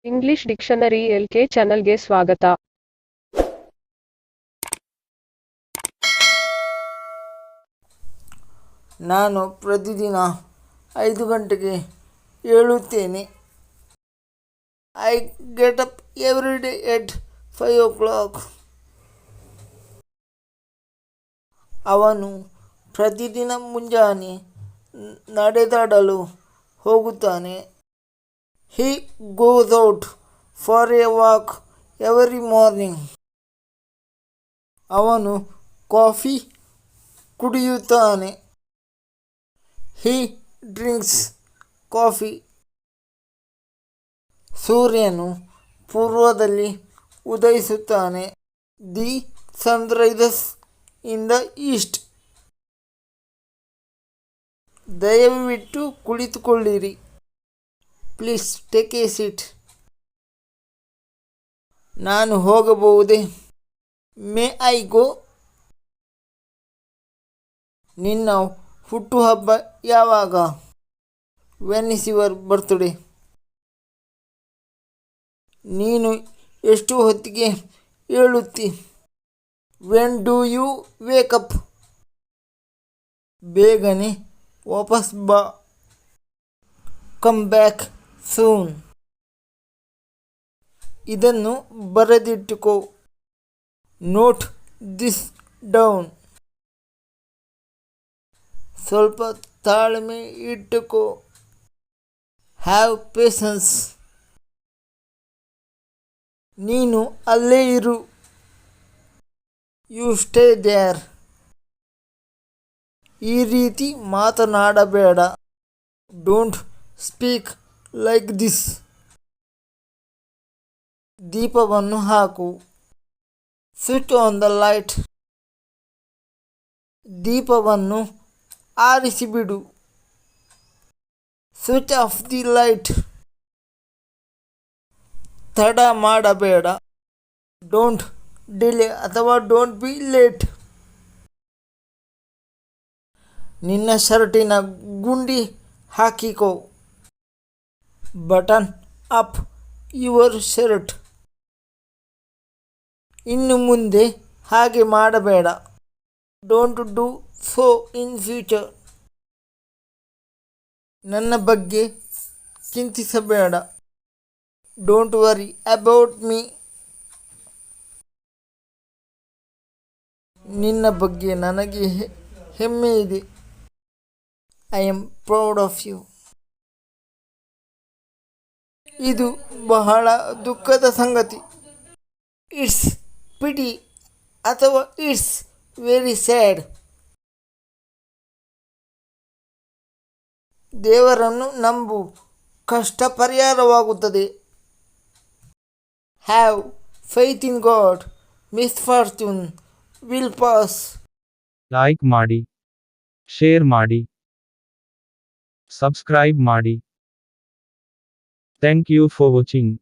English dictionary LK ಚಾನಲ್ಗೆ ಸ್ವಾಗತ. ನಾನು ಪ್ರತಿದಿನ 5 ಗಂಟೆಗೆ ಏಳುತ್ತೇನೆ. I get up every day at 5 o'clock. ಅವನು ಪ್ರತಿದಿನ ಮುಂಜಾನೆ ನಡೆದಾಡಲು ಹೋಗುತ್ತಾನೆ. He goes out for a walk every morning. ಅವನು ಕಾಫಿ ಕುಡಿಯುತ್ತಾನೆ. He drinks coffee. ಸೂರ್ಯನು ಪೂರ್ವದಲ್ಲಿ ಉದಯಿಸುತ್ತಾನೆ. The sun rises in the east. ದಯವಿಟ್ಟು ಕುಳಿತುಕೊಳ್ಳಿರಿ. Please take a seat. ನಾನು ಹೋಗಬಹುದೇ? May I go? ನಿನ್ನ ಹುಟ್ಟುಹಬ್ಬ ಯಾವಾಗ? When is your birthday? ನೀನು ಎಷ್ಟು ಹೊತ್ತಿಗೆ ಏಳುತ್ತಿ? When do you wake up? ಬೇಗನೆ ವಾಪಸ್ ಬಾ. Come back soon. ಇದನ್ನು ಬರೆದಿಟ್ಟುಕೋ. Note this down. ಸ್ವಲ್ಪ ತಾಳ್ಮೆ ಇಟ್ಟುಕೋ. Have patience. ನೀನು ಅಲ್ಲೇ ಇರು. You stay there. ಈ ರೀತಿ ಮಾತನಾಡಬೇಡ. Don't speak like this. ದೀಪವನ್ನು ಹಾಕು. Switch on the light. ದೀಪವನ್ನು ಆರಿಸಿಬಿಡು. Switch off the light. ತಡ ಮಾಡಬೇಡ. ಡೋಂಟ್ ಡಿಲೇ ಅಥವಾ ಡೋಂಟ್ ಬಿ ಲೇಟ್. ನಿನ್ನ ಶರ್ಟಿನ ಗುಂಡಿ ಹಾಕಿಕೋ. Button up your shirt. ಇನ್ನು ಮುಂದೆ ಹಾಗೆ ಮಾಡಬೇಡ. Don't do so in future. ನನ್ನ ಬಗ್ಗೆ ಚಿಂತಿಸಬೇಡ. Don't worry about me. ನಿನ್ನ ಬಗ್ಗೆ ನನಗೆ ಹೆಮ್ಮೆ ಇದೆ. I am proud of you. ಇದು ಬಹಳ ದುಃಖದ ಸಂಗತಿ. ಇಟ್ಸ್ ಪಿಟಿ ಅಥವಾ ಇಟ್ಸ್ ವೆರಿ ಸ್ಯಾಡ್. ದೇವರನ್ನು ನಂಬು, ಕಷ್ಟ ಪರಿಹಾರವಾಗುತ್ತದೆ. Have faith in God, misfortune will pass. Like ಮಾಡಿ, ಶೇರ್ ಮಾಡಿ, ಸಬ್ಸ್ಕ್ರೈಬ್ ಮಾಡಿ. Thank you for watching.